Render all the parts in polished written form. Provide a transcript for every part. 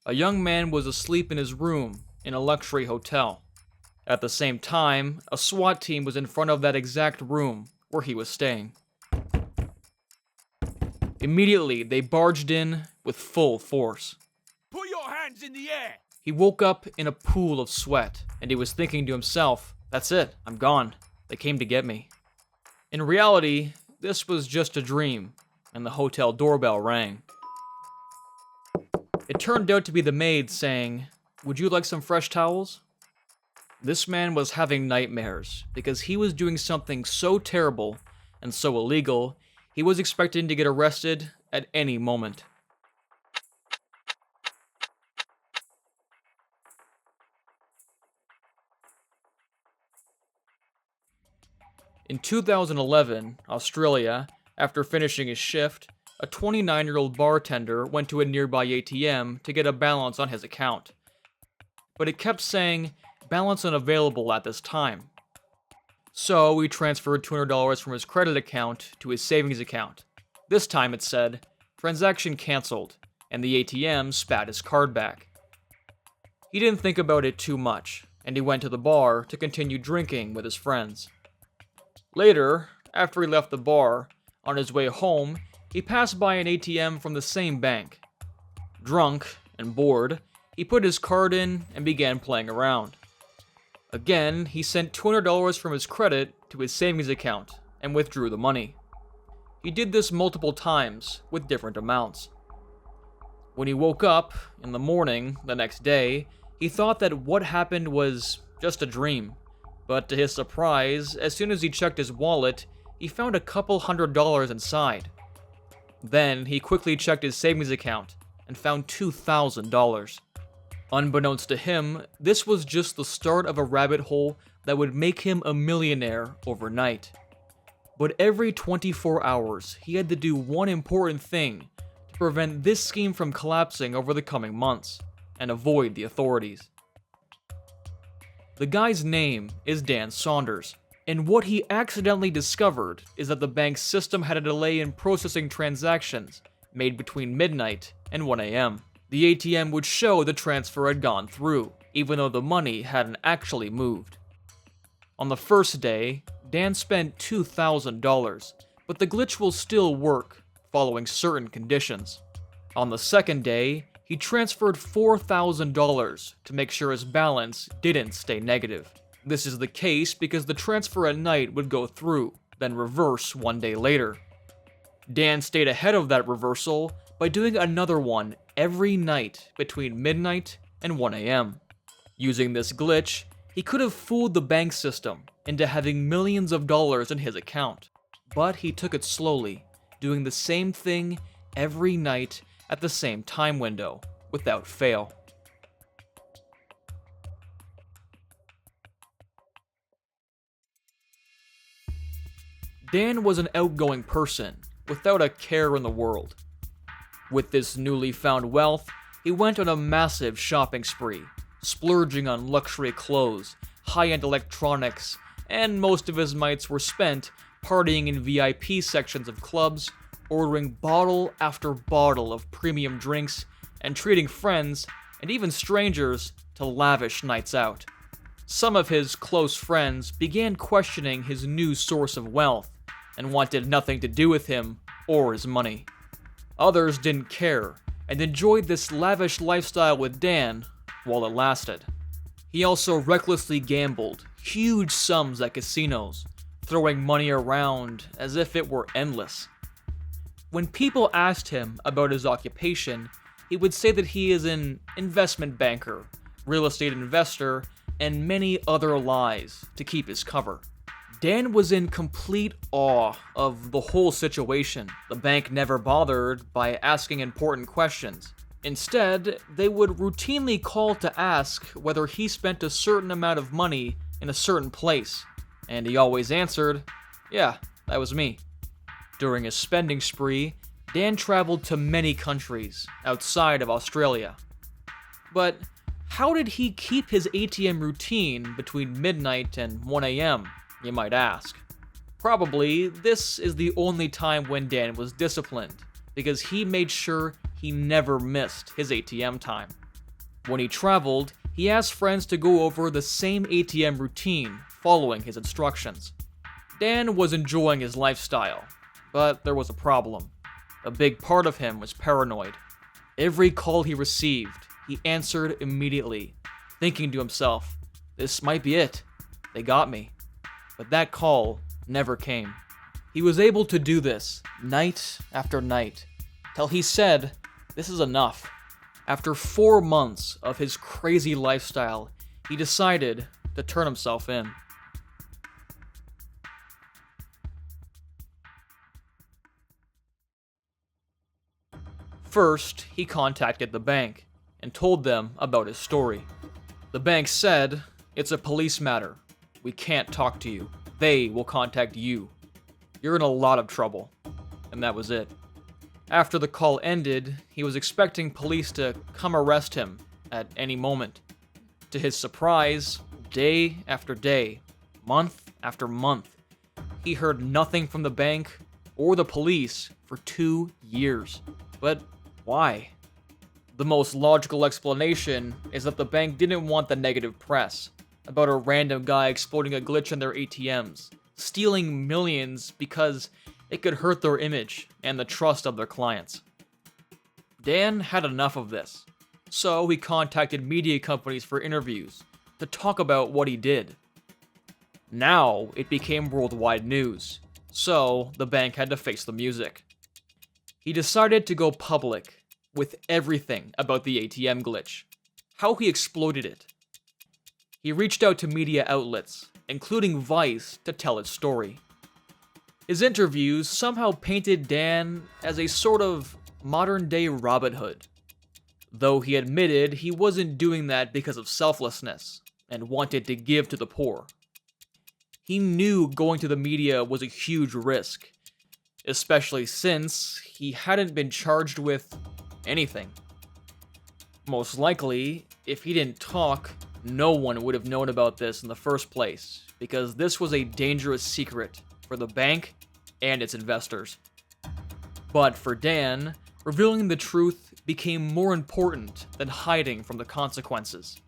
A young man was asleep in his room in a luxury hotel. At the same time, a SWAT team was in front of that exact room where he was staying. Immediately, they barged in with full force. Put your hands in the air! He woke up in a pool of sweat, and he was thinking to himself, "That's it, I'm gone. They came to get me." In reality, this was just a dream, and the hotel doorbell rang. It turned out to be the maid saying, "Would you like some fresh towels?" This man was having nightmares because he was doing something so terrible and so illegal, he was expecting to get arrested at any moment. In 2011, Australia, after finishing his shift, a 29-year-old bartender went to a nearby ATM to get a balance on his account. But it kept saying, "Balance unavailable at this time." So he transferred $200 from his credit account to his savings account. This time it said, "Transaction cancelled," and the ATM spat his card back. He didn't think about it too much, and he went to the bar to continue drinking with his friends. Later, after he left the bar, on his way home, he passed by an ATM from the same bank. Drunk and bored, he put his card in and began playing around. Again, he sent $200 from his credit to his savings account and withdrew the money. He did this multiple times with different amounts. When he woke up in the morning the next day, he thought that what happened was just a dream. But to his surprise, as soon as he checked his wallet, he found a couple $100 inside. Then he quickly checked his savings account and found $2,000. Unbeknownst to him, this was just the start of a rabbit hole that would make him a millionaire overnight. But every 24 hours, he had to do one important thing to prevent this scheme from collapsing over the coming months and avoid the authorities. The guy's name is Dan Saunders, and what he accidentally discovered is that the bank's system had a delay in processing transactions made between midnight and 1 a.m. The ATM would show the transfer had gone through, even though the money hadn't actually moved. On the first day, Dan spent $2,000, but the glitch will still work, following certain conditions. On the second day, he transferred $4,000 to make sure his balance didn't stay negative. This is the case because the transfer at night would go through, then reverse 1 day later. Dan stayed ahead of that reversal by doing another one every night between midnight and 1 a.m. Using this glitch, he could have fooled the bank system into having millions of dollars in his account. But he took it slowly, doing the same thing every night at the same time window, without fail. Dan was an outgoing person, without a care in the world. With this newly found wealth, he went on a massive shopping spree, splurging on luxury clothes, high-end electronics, and most of his mites were spent partying in VIP sections of clubs, ordering bottle after bottle of premium drinks, and treating friends, and even strangers, to lavish nights out. Some of his close friends began questioning his new source of wealth, and wanted nothing to do with him or his money. Others didn't care, and enjoyed this lavish lifestyle with Dan while it lasted. He also recklessly gambled huge sums at casinos, throwing money around as if it were endless. When people asked him about his occupation, he would say that he is an investment banker, real estate investor, and many other lies to keep his cover. Dan was in complete awe of the whole situation. The bank never bothered by asking important questions. Instead, they would routinely call to ask whether he spent a certain amount of money in a certain place, and he always answered, "Yeah, that was me." During his spending spree, Dan traveled to many countries outside of Australia. But how did he keep his ATM routine between midnight and 1 a.m., you might ask? Probably this is the only time when Dan was disciplined, because he made sure he never missed his ATM time. When he traveled, he asked friends to go over the same ATM routine, following his instructions. Dan was enjoying his lifestyle, but there was a problem. A big part of him was paranoid. Every call he received, he answered immediately, thinking to himself, "This might be it. They got me." But that call never came. He was able to do this night after night, till he said, "This is enough." After 4 months of his crazy lifestyle, he decided to turn himself in. First, he contacted the bank and told them about his story. The bank said, "It's a police matter. We can't talk to you. They will contact you. You're in a lot of trouble." And that was it. After the call ended, he was expecting police to come arrest him at any moment. To his surprise, day after day, month after month, he heard nothing from the bank or the police for 2 years. But why? The most logical explanation is that the bank didn't want the negative press about a random guy exploiting a glitch in their ATMs, stealing millions because it could hurt their image and the trust of their clients. Dan had enough of this, so he contacted media companies for interviews to talk about what he did. Now it became worldwide news, so the bank had to face the music. He decided to go public with everything about the ATM glitch, how he exploited it. He reached out to media outlets, including Vice, to tell his story. His interviews somehow painted Dan as a sort of modern-day Robin Hood, though he admitted he wasn't doing that because of selflessness and wanted to give to the poor. He knew going to the media was a huge risk, especially since he hadn't been charged with anything. Most likely, if he didn't talk, no one would have known about this in the first place, because this was a dangerous secret for the bank and its investors. But for Dan, revealing the truth became more important than hiding from the consequences.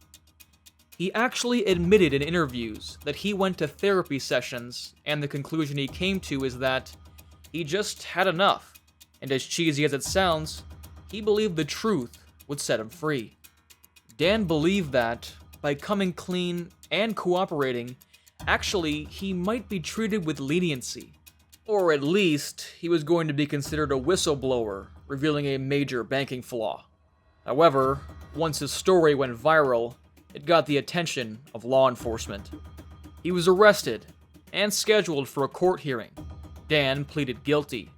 He actually admitted in interviews that he went to therapy sessions, and the conclusion he came to is that he just had enough, and as cheesy as it sounds, he believed the truth would set him free. Dan believed that, by coming clean and cooperating, actually he might be treated with leniency. Or at least, he was going to be considered a whistleblower, revealing a major banking flaw. However, once his story went viral, it got the attention of law enforcement. He was arrested and scheduled for a court hearing. Dan pleaded guilty,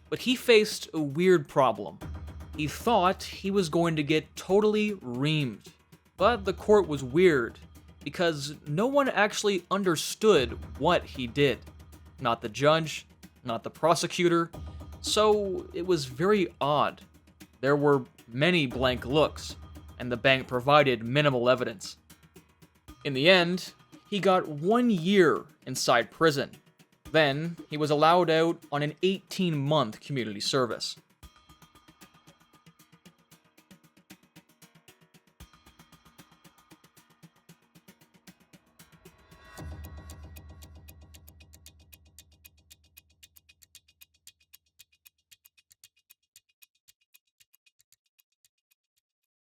but he faced a weird problem. He thought he was going to get totally reamed, but the court was weird because no one actually understood what he did. Not the judge, not the prosecutor, so it was very odd. There were many blank looks, and the bank provided minimal evidence. In the end, he got 1 year inside prison. Then, he was allowed out on an 18-month community service.